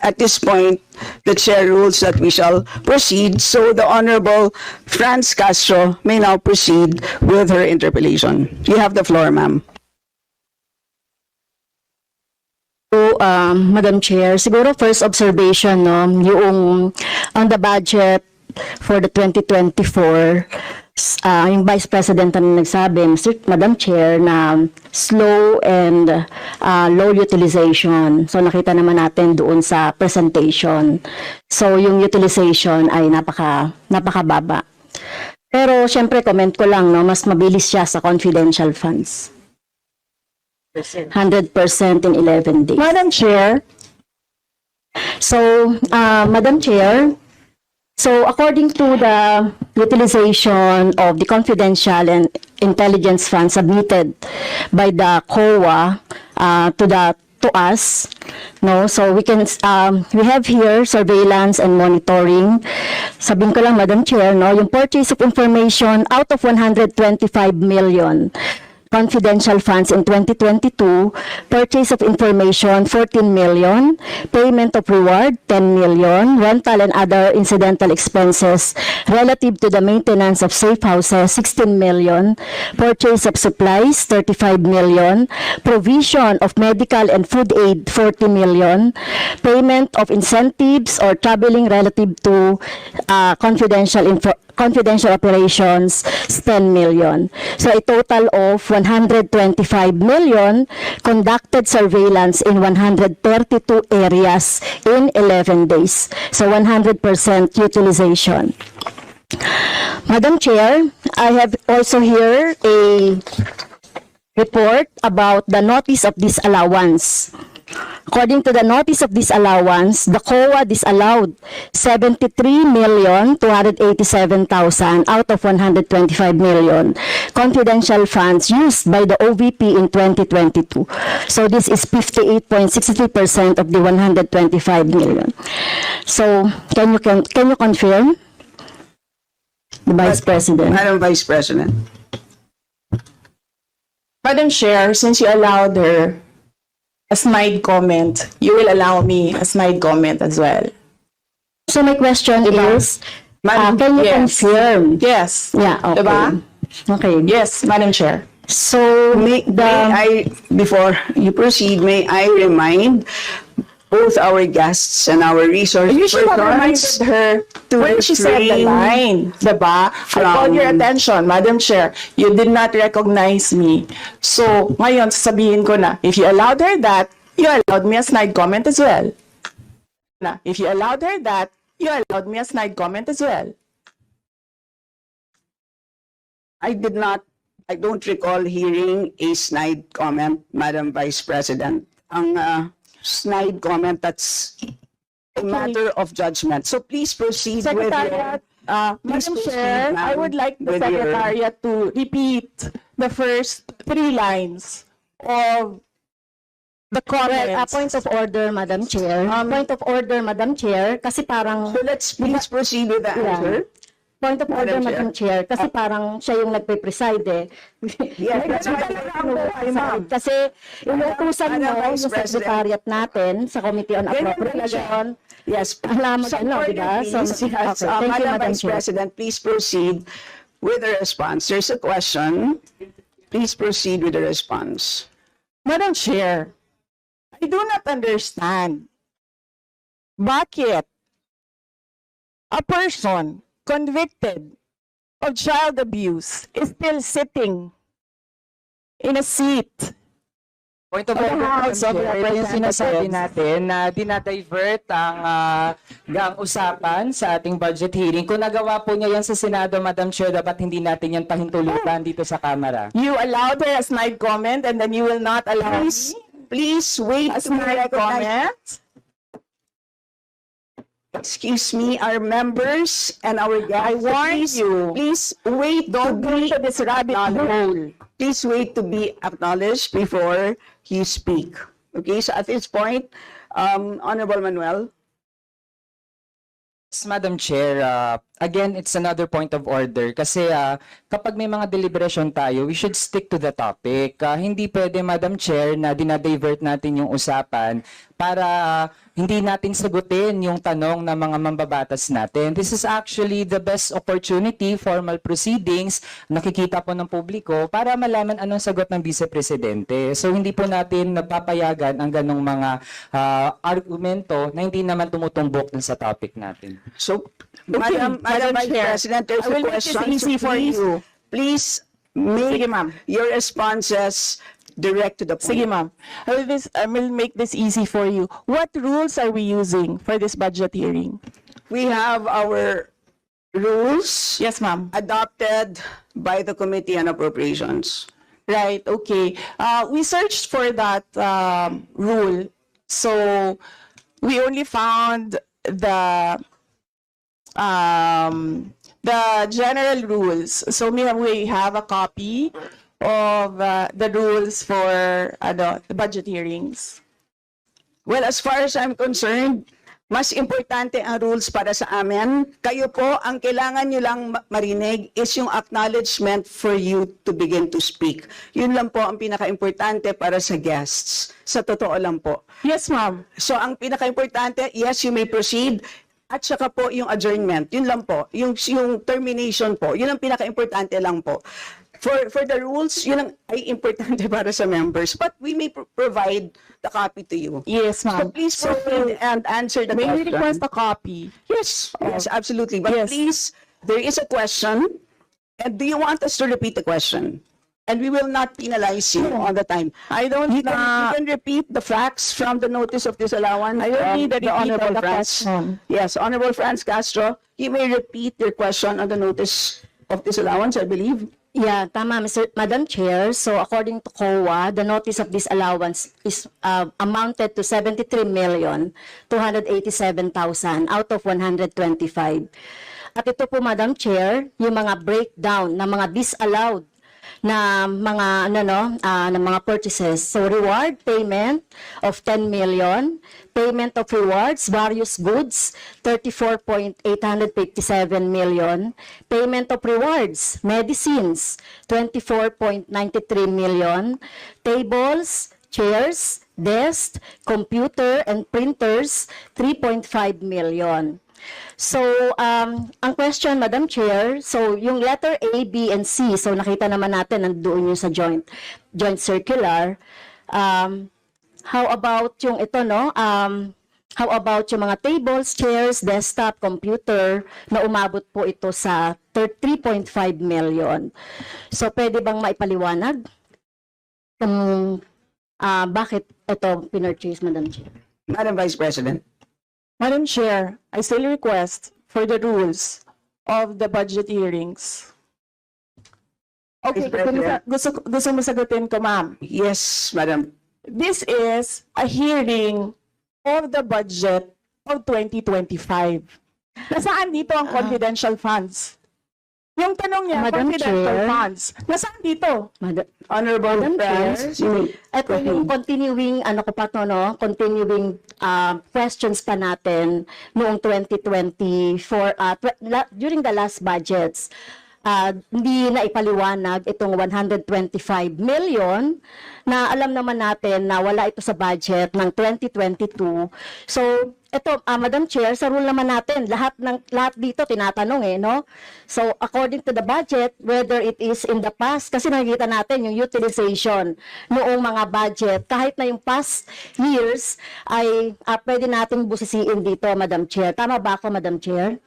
at this point, the chair rules that we shall proceed. So the Honorable Franz Castro may now proceed with her interpellation. You have the floor, ma'am. So, Madam Chair, siguro first observation, no, yung on the budget for the 2024, yung Vice President na nagsabi, Madam Chair, na slow and low utilization. So nakita naman natin doon sa presentation. So yung utilization ay napakababa. Pero syempre comment ko lang, no, mas mabilis siya sa confidential funds. 100% in 11 days. Madam Chair. So, Madam Chair, so according to the utilization of the confidential and intelligence funds submitted by the COA to us, no, so we have here surveillance and monitoring. Sabihin ko lang, Madam Chair, no, yung purchase of information out of 125 million confidential funds in 2022, purchase of information 14 million, payment of reward 10 million, rental and other incidental expenses relative to the maintenance of safe houses 16 million, purchase of supplies 35 million, provision of medical and food aid 40 million, payment of incentives or traveling relative to confidential operations, 10 million. So a total of 125 million conducted surveillance in 132 areas in 11 days. So 100% utilization. Madam Chair, I have also here a report about the notice of disallowance. According to the notice of disallowance, the COA disallowed 73,287,000 out of 125 million confidential funds used by the OVP in 2022. So this is 58.63% of the 125 million. So can you confirm, the Vice President? Madam Vice President. Madam Chair, since you allowed her a snide comment, you will allow me a snide comment as well. So my question is, Madam- can you yes. confirm? Yes. Yeah, okay. Diba? Okay. Yes, Madam Chair. So, Before you proceed, may I remind both our guests and our resource You should have reminded persons her when she said the refrain line, diba? I called your attention, Madam Chair. You did not recognize me. So, ngayon, sasabihin ko na, if you allowed her that, you allowed me a snide comment as well. If you allowed her that, you allowed me a snide comment as well. I don't recall hearing a snide comment, Madam Vice President. Ang snide comment, that's a matter of judgment. So please proceed with Secretariat, your... Madam proceed, Chair, ma'am, I would like the with your- Secretariat to repeat the first 3 lines of the well, comments. point of order, Madam Chair. Point of order, Madam Chair, kasi parang... So let's please proceed with the answer. Point of order, Madam Madam Chair, kasi parang siya yung nagpe-preside eh. Yes, that's why ma'am. Kasi inutusan Madam mo Vice yung President. Secretariat natin sa Committee on Appropriation. Yes. Alam mo Some ano, order, diba? So, please. okay, Yes, thank you, Madam Madam Vice Chair. President, please proceed with the response. There's a question. Please proceed with the response. Madam Chair, I do not understand bakit a person convicted of child abuse is still sitting in a seat. Point of Of the order, House of Madam Chair, ito yung sinasabi Representatives. natin na dinadivert ang usapan sa ating budget hearing. Kung nagawa po niya yan sa Senado, Madam Chair, dapat hindi natin yan pahintulutan dito sa Kamara. You allowed her a snide comment and then you will not allow Please, me please wait a to be snide recognized. comment? Excuse me, our members and our guests. I warn please, you. Please wait Don't to go be to this rabbit hole. Please wait to be acknowledged before you speak. Okay, so at this point, Honorable Manuel. Yes, Madam Chair, again, it's another point of order kasi kapag may mga deliberation tayo, we should stick to the topic. Hindi pwede, Madam Chair, na dinadivert natin yung usapan para hindi natin sagutin yung tanong ng mga mambabatas natin. This is actually the best opportunity, formal proceedings, nakikita po ng publiko para malaman anong sagot ng Vice Presidente. So hindi po natin napapayagan ang ganong mga argumento na hindi naman tumutumbok dun sa topic natin. So, Madam Vice Chair, President, there's I will a make this question. easy for you. Please make Sige, ma'am. your responses direct to the point. Sige, ma'am. I will make this easy for you. What rules are we using for this budget hearing? We have our rules Yes, ma'am. adopted by the Committee on Appropriations. Right, okay. We searched for that rule. So we only found the general rules. So we have a copy of the rules for the budget hearings. Well, as far as I'm concerned, mas importante ang rules para sa amin. Kayo po, ang kailangan nyo lang marinig is yung acknowledgement for you to begin to speak. Yun lang po ang pinaka-importante para sa guests. Sa totoo lang po. Yes, ma'am. So, ang pinaka-importante, yes, you may proceed. At saka po yung adjournment. Yun lang po. Yung termination po. Yun ang pinaka-importante lang po. For the rules, yun ang ay importante para sa members. But we may provide the copy to you. Yes, So ma'am. please proceed and answer the May we question. request a copy? Yes, yes, absolutely. But Yes. please, there is a question. And do you want us to repeat the question? And we will not penalize you all the time. I don't You can repeat the facts from the notice of disallowance. I don't need the repeat of Honorable the Franz. question. Yes, Honorable Franz Castro, you may repeat your question on the notice of disallowance, I believe. Yeah, tama, Madam Chair. So according to COA, the notice of disallowance is amounted to 73,287,000 out of 125. At ito po, Madam Chair, yung mga breakdown ng mga disallowed na mga na mga purchases. So reward payment of 10 million, payment of rewards, various goods, 34.857 million, payment of rewards, medicines, 24.93 million, tables, chairs, desks, computer and printers, 3.5 million. So, ang question, Madam Chair, so yung letter A, B, and C, so nakita naman natin nandoon yung sa joint circular. How about yung ito, no? How about yung mga tables, chairs, desktop, computer, na umabot po ito sa 3.5 million. So, pwede bang maipaliwanag kung bakit ito pinurchase, Madam Chair? Madam Vice President. Madam Chair, I still request for the rules of the budget hearings. Okay, Vice President. gusto mo sagutin ko, ma'am. Yes, Madam. This is a hearing of the budget of 2025. Nasaan dito ang confidential funds? Yung tanong niya, Madam confidential Chair. funds. Nasaan dito? Honorable Madam Chair, Franz, you may ito yung continuing, continuing questions pa natin noong 2024, during the last budgets. Hindi na ipaliwanag itong 125 million na alam naman natin na wala ito sa budget ng 2022. So, ito, Madam Chair, sa rule naman natin, lahat dito tinatanong no? So, according to the budget, whether it is in the past, kasi nakikita natin yung utilization noong mga budget, kahit na yung past years, ay pwede nating busisiin dito, Madam Chair. Tama ba ako, Madam Chair?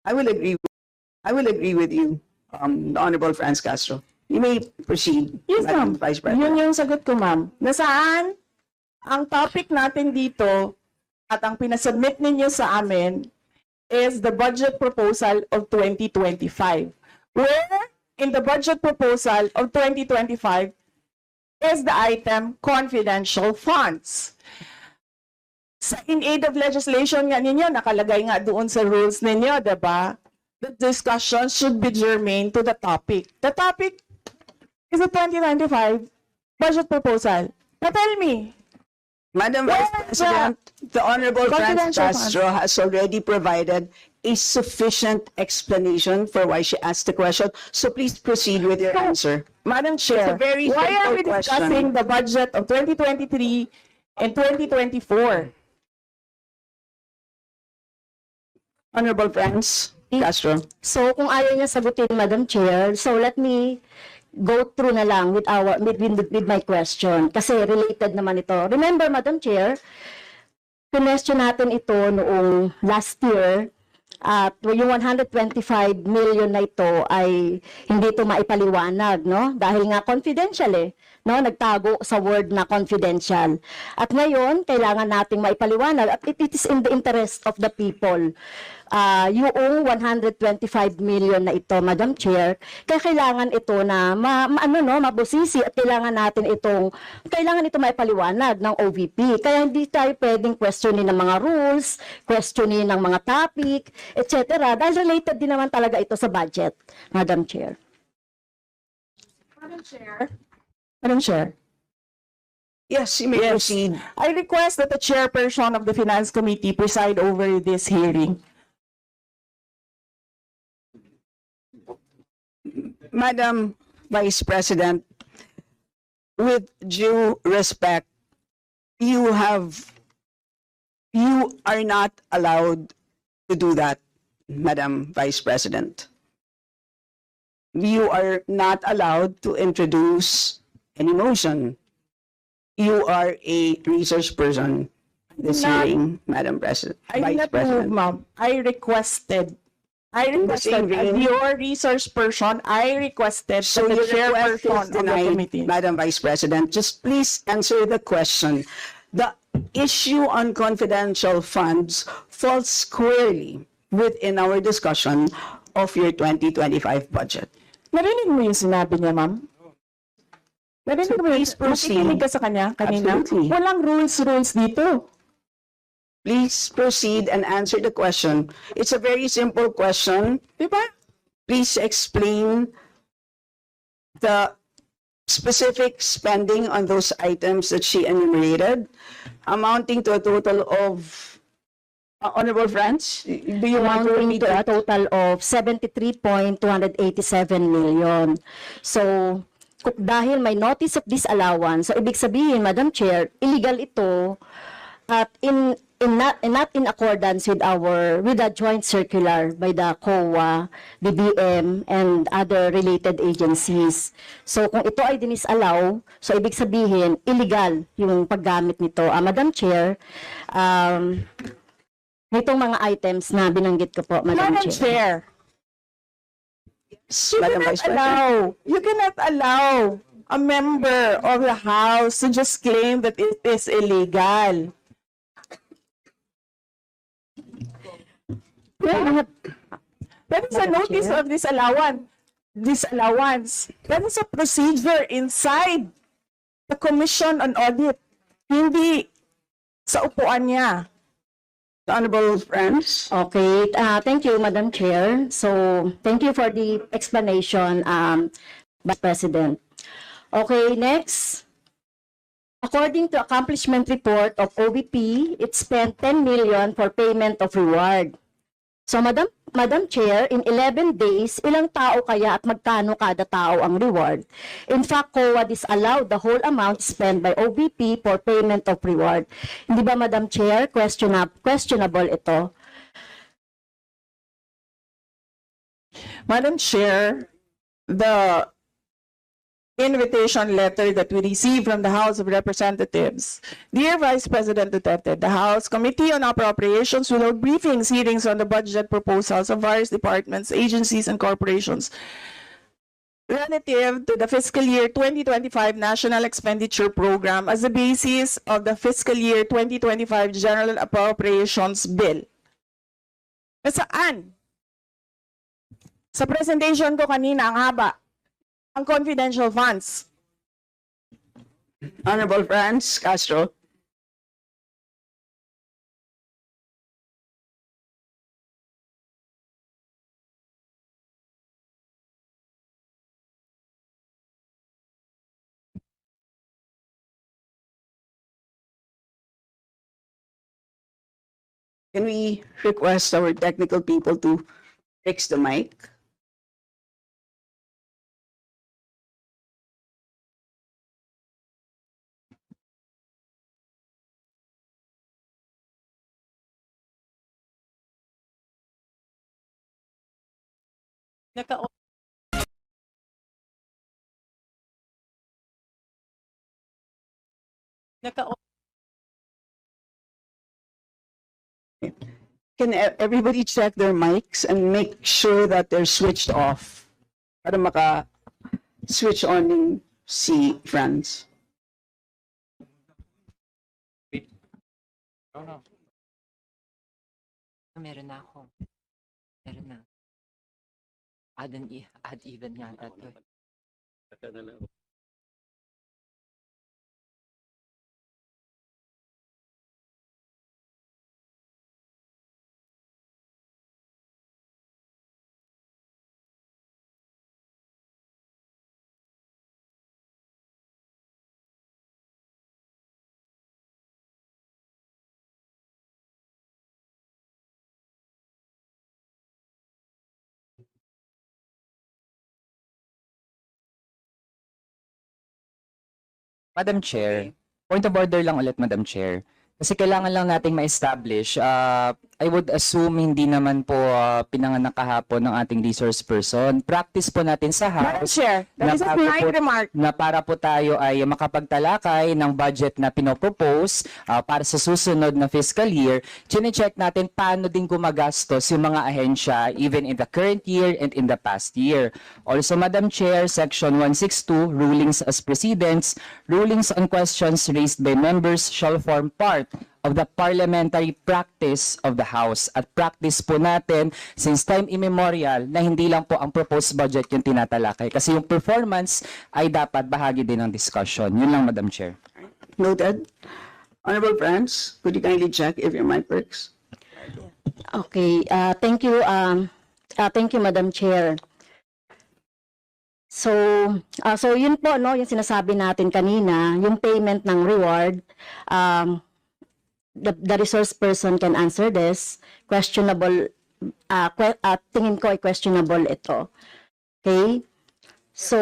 I will agree with you, the Honorable Franz Castro. You may proceed, Yes, Madam ma'am. Vice President. Yun yung sagot ko, ma'am. Nasaan ang topic natin dito at ang pinasubmit ninyo sa amin is the budget proposal of 2025. Where in the budget proposal of 2025 is the item confidential funds. Sa in aid of legislation nga ninyo, nakalagay nga doon sa rules ninyo, diba? The discussion should be germane to the topic. The topic is the 2025 budget proposal. Now tell me, Madam Vice Where President, the Honorable Franz confidential Castro has already provided a sufficient explanation for why she asked the question. So please proceed with your answer. Madam Chair, It's a very why are we simple question. discussing the budget of 2023 in 2024. Honorable friends, Castro. So kung ayaw niya sagutin, Madam Chair, so let me go through na lang with my question kasi related naman ito. Remember, Madam Chair, question natin ito noong last year at yung 125 million na ito ay hindi ito maipaliwanag, no? Dahil nga confidential no? Nagtago sa word na confidential. At ngayon, kailangan nating maipaliwanag at it is in the interest of the people. Yung 125 million na ito, Madam Chair, kaya kailangan ito na mabusisi at kailangan ito maipaliwanag ng OVP. Kaya hindi tayo pwedeng questionin ng mga rules, questionin ng mga topic, etc. Dahil related din naman talaga ito sa budget, Madam Chair. Madam Chair. Yes, you may proceed. I request that the chairperson of the Finance Committee preside over this hearing. Madam Vice President, with due respect, you are not allowed to do that, Madam Vice President. You are not allowed to introduce any motion. You are a research person in this Not- hearing, Madam President. I did Vice not move, President. ma'am. I requested, same as vein. your research person, I requested So that the your request chairperson is of the denied, committee. Madam Vice President. Just please answer the question. The issue on confidential funds falls squarely within our discussion of your 2025 budget. Narinig mo yung sinabi niya, ma'am? Narinig mo yung please proceed. nakikinig ka sa kanya kanina? Absolutely. Walang rules dito. Please proceed and answer the question. It's a very simple question. Di ba? Please explain the specific spending on those items that she enumerated, amounting to a total of, honorable friends, do you want to Amounting repeat to a that? total of 73.287 million. So, dahil may notice of disallowance, so ibig sabihin, Madam Chair, illegal ito at not in accordance with the joint circular by the COA, BBM, and other related agencies. So kung ito ay dinisallow, so ibig sabihin illegal yung paggamit nito. Madam Chair, nitong mga items na binanggit ko po, Madam Madam Chair. Chair, you Madam cannot Vice President. you cannot allow a member of the House to just claim that it is illegal. That is a notice of disallowance. That is a procedure inside the Commission on Audit. Hindi sa upuan niya. Honorable friends, Okay, thank you, Madam Chair. So, thank you for the explanation, Vice President. Okay, next. According to accomplishment report of OVP, it spent 10 million for payment of reward. So, Madam Chair, in 11 days, ilang tao kaya at magkano kada tao ang reward? In fact, COA disallowed the whole amount spent by OVP for payment of reward. Hindi ba, Madam Chair, questionable ito? Madam Chair, the invitation letter that we received from the House of Representatives. Dear Vice President Duterte, the House Committee on Appropriations will hold briefings, hearings on the budget proposals of various departments, agencies, and corporations relative to the fiscal year 2025 National Expenditure Program as the basis of the fiscal year 2025 General Appropriations Bill. Nasaan? Sa presentation ko kanina, ang haba. Ang confidential funds. honorable friends, Castro. Can we request our technical people to fix the mic? Naka Naka Can everybody check their mics and make sure that they're switched off para maka-switch on yung si Franz? Meron na ako. Meron na. Add even yata to. Madam Chair, point of order lang ulit, Madam Chair. Kasi kailangan lang nating ma-establish. I would assume hindi naman po pinanganak kahapon ng ating resource person. Practice po natin sa Madam House Chair, that is a bago snide po- remark. na para po tayo ay makapagtalakay ng budget na pinopropose para sa susunod na fiscal year, chine-check natin paano din gumagastos yung mga ahensya even in the current year and in the past year. Also, Madam Chair, Section 162, Rulings as Precedents, rulings on questions raised by members shall form part of the parliamentary practice of the House. At practice po natin since time immemorial na hindi lang po ang proposed budget yung tinatalakay. Kasi yung performance ay dapat bahagi din ng discussion. Yun lang, Madam Chair. Noted. Honorable Franz, could you kindly check if your mic works? Okay, thank you, Madam Chair. So, so yun po, no, yung sinasabi natin kanina, yung payment ng reward, the resource person can answer this. Questionable, tingin ko ay questionable ito. Okay? So,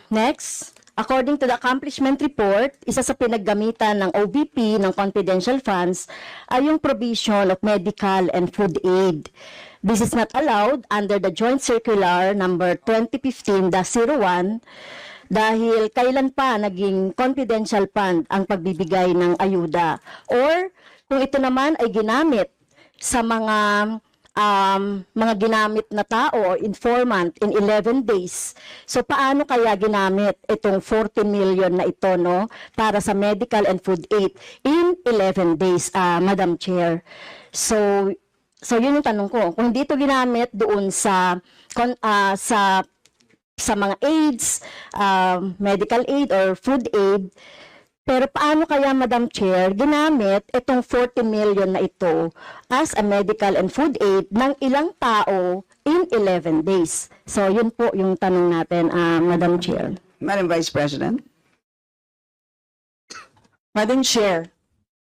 next, according to the accomplishment report, isa sa pinaggamitan ng OVP ng confidential funds ay yung provision of medical and food aid. This is not allowed under the Joint Circular number 2015-01 dahil kailan pa naging confidential fund ang pagbibigay ng ayuda. Or kung ito naman ay ginamit sa mga ginamit na tao o informant in 11 days. So paano kaya ginamit itong 14 million na ito, no, para sa medical and food aid in 11 days, Madam Chair? So yun yung tanong ko. Kung hindi ito ginamit doon sa mga aids, medical aid or food aid, pero paano kaya, Madam Chair, ginamit itong 40 million na ito as a medical and food aid ng ilang tao in 11 days? So yun po yung tanong natin, Madam Chair. Madam Vice President. Madam Chair,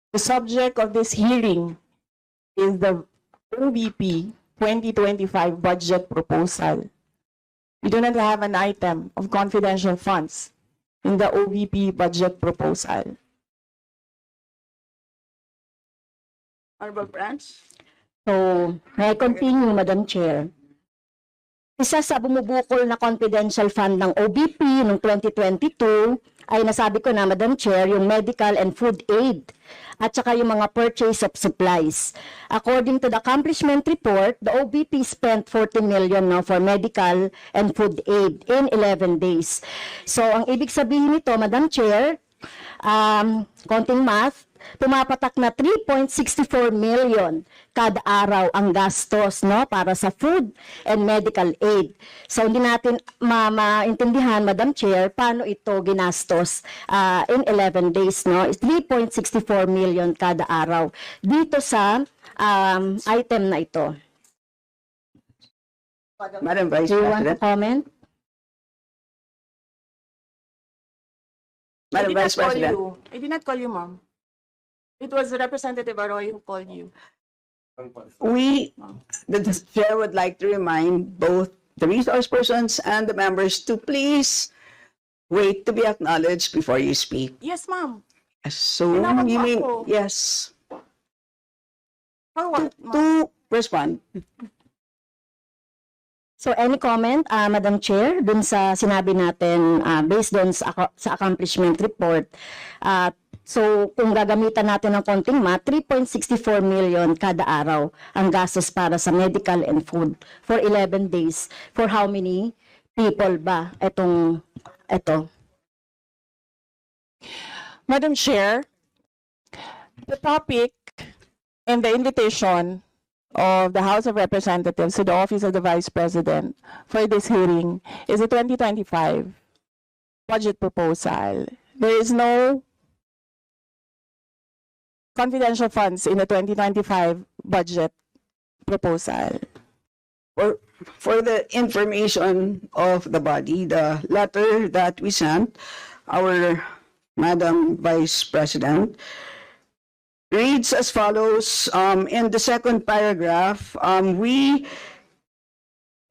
the subject of this hearing is the OVP 2025 budget proposal. We do not have an item of confidential funds in the OVP budget proposal. Honorable Franz. So, may I continue, Madam Chair? Isa sa bumubukol na confidential fund ng OBP noong 2022 ay nasabi ko na, Madam Chair, yung medical and food aid at saka yung mga purchase of supplies. According to the accomplishment report, the OBP spent 40 million now for medical and food aid in 11 days. So, ang ibig sabihin nito, Madam Chair, konting math, pumapatak na 3.64 million kada araw ang gastos, no, para sa food and medical aid. So hindi natin maintindihan, Madam Chair, paano ito ginastos in 11 days, no? 3.64 million kada araw dito sa item na ito. Madam Vice Do you want to President. comment? Madam Vice President. I did not call you, ma'am. It was Representative Arroyo who called you. The chair would like to remind both the resource persons and the members to please wait to be acknowledged before you speak. Yes, ma'am. So, Tinawag you mo mean, ako. yes, For what, ma'am? to respond. So any comment, Madam Chair, dun sa sinabi natin based dun sa accomplishment report. So kung gagamitan natin ng konting math, 3.64 million kada araw ang gastos para sa medical and food for 11 days. For how many people ba ito? Madam Chair, the topic and the invitation of the House of Representatives to the Office of the Vice President for this hearing is the 2025 budget proposal. There is no confidential funds in the 2025 budget proposal. For the information of the body, the letter that we sent, our Madam Vice President, reads as follows. In the second paragraph, we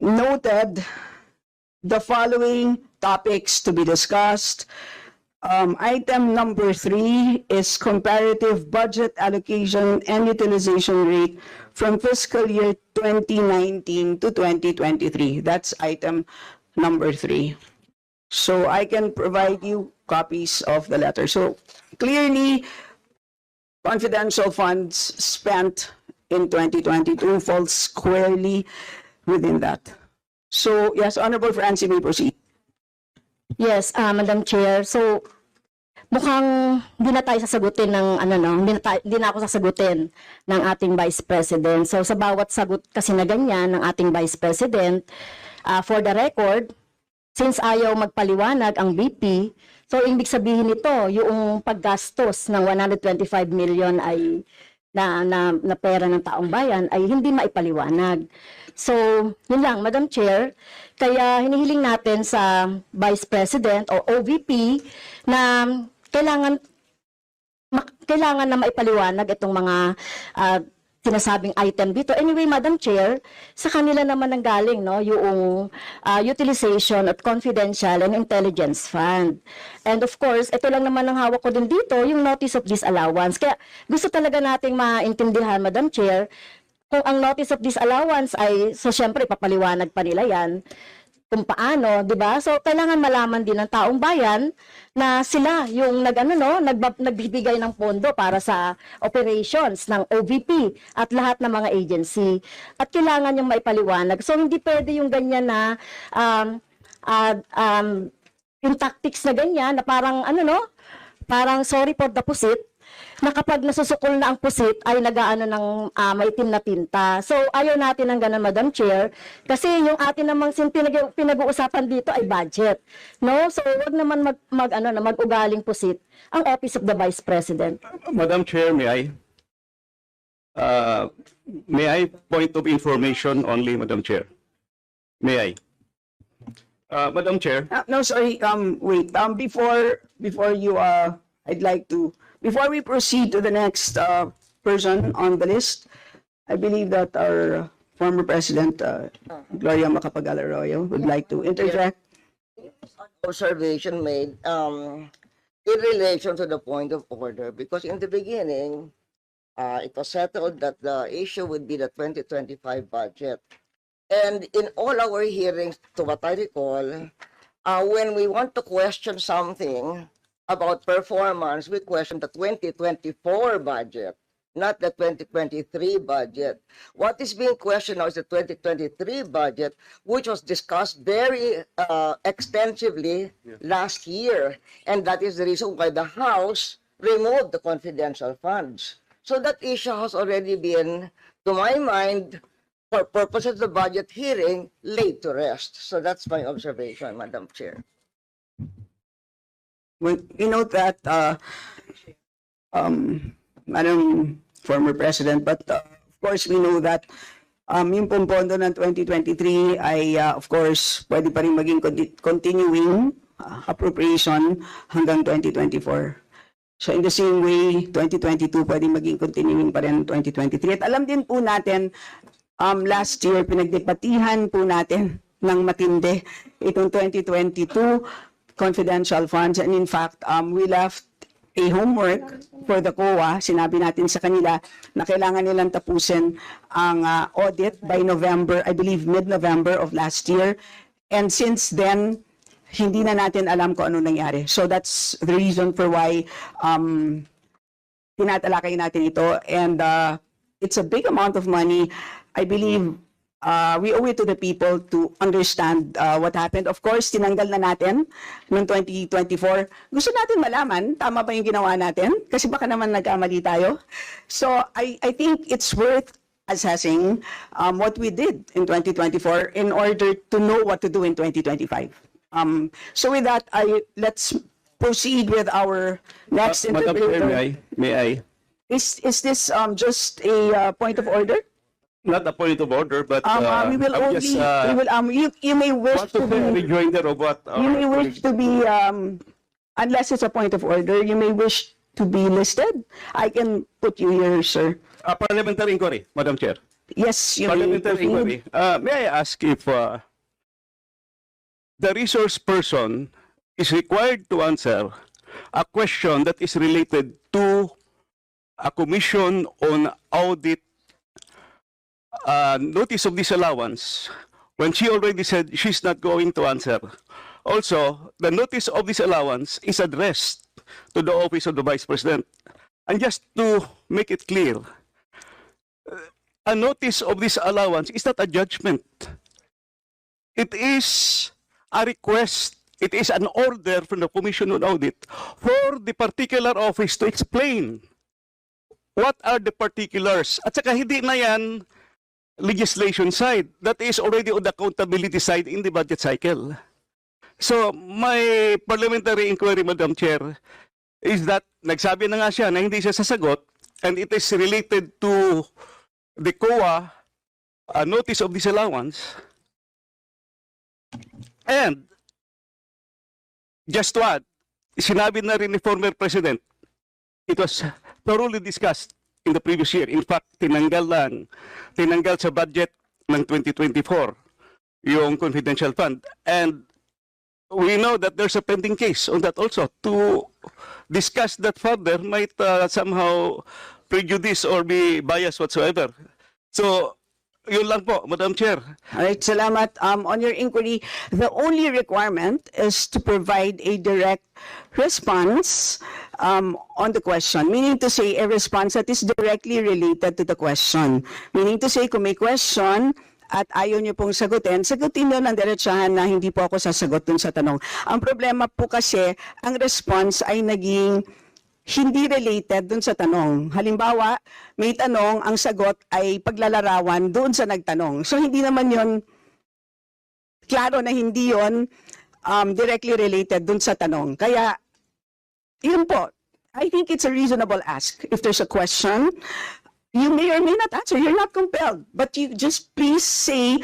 noted the following topics to be discussed. Item number 3 is comparative budget allocation and utilization rate from fiscal year 2019 to 2023. That's item number 3. So I can provide you copies of the letter. So clearly, confidential funds spent in 2022 falls squarely within that. So yes, Honorable Francie, may proceed. Yes, Madam Chair. So, mukhang hindi na tayo sasagutin ng hindi na ako sasagutin ng ating Vice President. So, sa bawat sagot kasi na ganyan ng ating Vice President, for the record, since ayaw magpaliwanag ang VP, so ibig sabihin nito, yung paggastos ng 125 million ay na pera ng taong bayan ay hindi maipaliwanag. So, yun lang, Madam Chair. Kaya hinihiling natin sa Vice President o OVP na kailangan na maipaliwanag itong mga sinasabing item dito. Anyway, Madam Chair, sa kanila naman nanggaling yung utilization of confidential and intelligence fund. And of course, ito lang naman ang hawak ko din dito, yung notice of disallowance. Kaya gusto talaga nating maintindihan, Madam Chair, kung ang notice of disallowance ay, so syempre, papaliwanag pa nila yan, kung paano, di ba? So, kailangan malaman din ng taong bayan na sila yung nagbibigay ng pondo para sa operations ng OVP at lahat ng mga agency. At kailangan yung maipaliwanag. So, hindi pwede yung ganyan na yung tactics na ganyan na parang parang sorry for the pusit, na kapag nasusukol na ang pusit ay nagaano ng maitim na tinta. So ayaw natin ng ganun, Madam Chair, kasi yung atin namang pinag-uusapan dito ay budget. No? So wag naman mag-ugaling pusit ang Office of the Vice President. Madam Chair, may I point of information only, Madam Chair? May I? Madam Chair, No, sorry, wait. Before you, I'd like to, before we proceed to the next person on the list, I believe that our former President, Gloria Macapagal-Arroyo, would like to interject. Observation made in relation to the point of order, because in the beginning, it was settled that the issue would be the 2025 budget. And in all our hearings, to what I recall, when we want to question something about performance, we question the 2024 budget, not the 2023 budget. What is being questioned now is the 2023 budget, which was discussed very extensively last year. And that is the reason why the House removed the confidential funds. So that issue has already been, to my mind, for purposes of the budget hearing, laid to rest. So that's my observation, Madam Chair. We note that, Madam former President, but of course we know that yung pompondo ng 2023 ay of course pwede pa rin maging continuing appropriation hanggang 2024. So in the same way, 2022 pwede maging continuing pa rin 2023. At alam din po natin, last year pinagdebatihan po natin ng matindi itong 2022 confidential funds, and in fact we left a homework for the COA. Sinabi natin sa kanila na kailangan nilang tapusin ang audit by November, I believe mid-November of last year. And since then, hindi na natin alam kung ano nangyari. So that's the reason for why tinatalakay natin ito. And it's a big amount of money. I believe we owe it to the people to understand what happened. Of course, tinanggal na natin noong 2024. Gusto natin malaman, tama ba yung ginawa natin? Kasi baka naman nagkamali tayo. So I think it's worth assessing what we did in 2024 in order to know what to do in 2025. So with that, let's proceed with our next Madam Chair, interpreter. may I? Is this just a point of order? Not a point of order, but We will I'm only, just we will, you may wish want to to say a be, rejoinder of what you may wish to be, unless it's a point of order, you may wish to be listed. I can put you here, sir. parliamentary inquiry, Madam Chair. Yes, you may. Parliamentary inquiry. May I ask if the resource person is required to answer a question that is related to a commission on audit notice of disallowance when she already said she's not going to answer. Also, the notice of disallowance is addressed to the office of the Vice President. And just to make it clear, a notice of disallowance is not a judgment. It is a request. It is an order from the Commission on Audit for the particular office to explain what are the particulars. At saka hindi na yan legislation side. That is already on the accountability side in the budget cycle. So, my parliamentary inquiry, Madam Chair, is that nagsabi na nga siya na hindi siya sasagot and it is related to the COA notice of disallowance. And, just to add, sinabi na rin ni former President, it was thoroughly discussed in the previous year. In fact, tinanggal sa budget ng 2024 yung confidential fund. And we know that there's a pending case on that also. To discuss that further might somehow prejudice or be biased whatsoever. So, yun lang po, Madam Chair. All right, salamat. On your inquiry, the only requirement is to provide a direct response on the question. Meaning to say, a response that is directly related to the question. Meaning to say, kung may question at ayaw niyo pong sagutin niyo ng diretsahan na hindi po ako sasagot dun sa tanong. Ang problema po kasi, ang response ay naging hindi related dun sa tanong. Halimbawa, may tanong, ang sagot ay paglalarawan doon sa nagtanong. So, hindi naman yon klaro na hindi yon directly related dun sa tanong. Kaya, yun po, I think it's a reasonable ask. If there's a question, you may or may not answer. You're not compelled. But you just please say,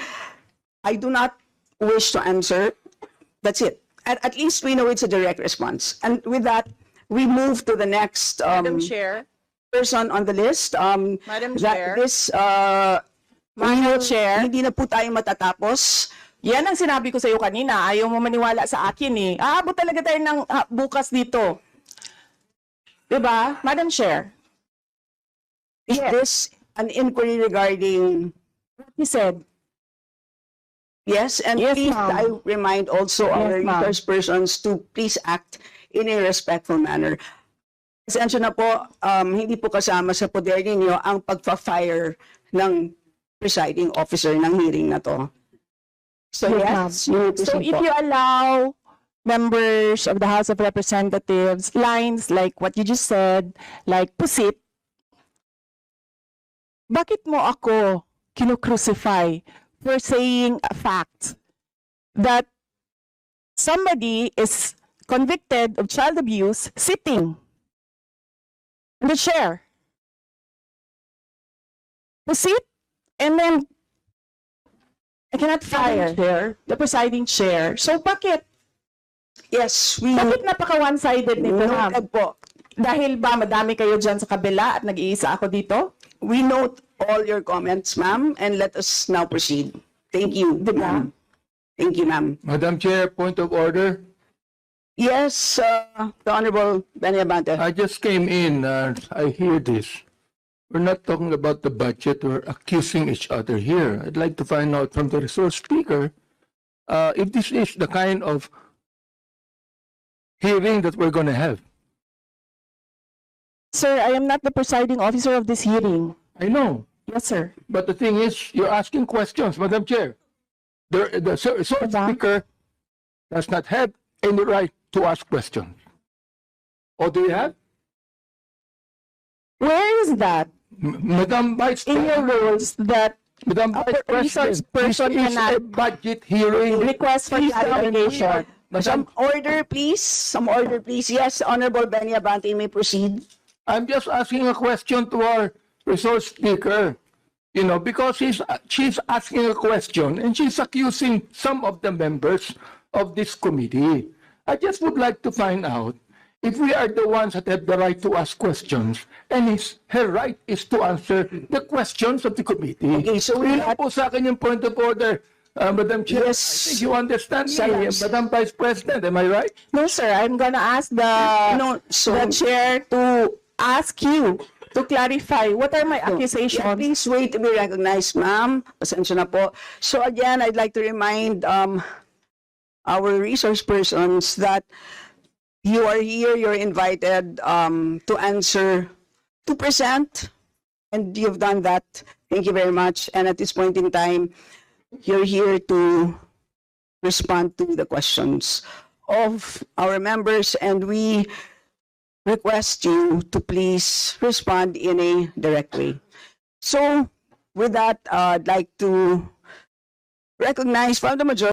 I do not wish to answer. That's it. At least we know it's a direct response. And with that, we move to the next Madam Chair. person on the list. Madam Chair. Madam Chair. Hindi na po tayo matatapos. Yan ang sinabi ko sa iyo kanina. Ayaw mo maniwala sa akin eh. Aabot talaga tayo ng bukas dito. Diba? Madam Chair. Is this an inquiry regarding? He said, Yes, and Yes, please, ma'am. I remind also Yes, our ma'am. resource persons to please act in a respectful manner. Pasensya na po, hindi po kasama sa poder ninyo ang pagpa-fire ng presiding officer ng hearing na to. So yes, you may so proceed if po. you allow members of the House of Representatives lines like what you just said, like pusit, bakit mo ako kinukrucify for saying a fact that somebody is convicted of child abuse sitting in the chair? Pusit, and then I cannot fire the presiding chair. So bakit? Yes, Bakit napaka one-sided nito, ma'am? noted po. Dahil ba madami kayo dyan sa kabila at nag-iisa ako dito? We note all your comments, ma'am, and let us now proceed. Thank you, Diba? ma'am. Thank you, ma'am. Madam Chair, point of order. Yes, the Honorable Benny Abante. I just came in and I hear this. We're not talking about the budget, we're accusing each other here. I'd like to find out from the resource speaker if this is the kind of hearing that we're going to have. Sir, I am not the presiding officer of this hearing. I know, Yes, sir. but the thing is, you're asking questions, Madam Chair. The resource Madam? speaker does not have any right to ask questions. Or do you have? Where is that Madam Vice in your President, rules that Madam a Vice resource President, person this is cannot a budget hearing. request for clarification? Some order, please. Some order, please. Yes, Honorable Benny Abante, you may proceed. I'm just asking a question to our resource speaker, you know, because she's asking a question and she's accusing some of the members of this committee. I just would like to find out if we are the ones that have the right to ask questions and her right is to answer the questions of the committee. Okay, so Yun we lang po sa akin yung point of order, Madam Chair. Yes. I think you understand me, Salamat. Madam Vice President, am I right? No, sir. I'm gonna ask the chair to ask you to clarify what are my Yeah, accusations. please wait to be recognized, ma'am. Pasensya na po. So again, I'd like to remind our resource persons that you are here, you're invited to answer, to present, and you've done that. Thank you very much. And at this point in time, you're here to respond to the questions of our members, and we request you to please respond in a direct way. So with that, I'd like to recognize from the majority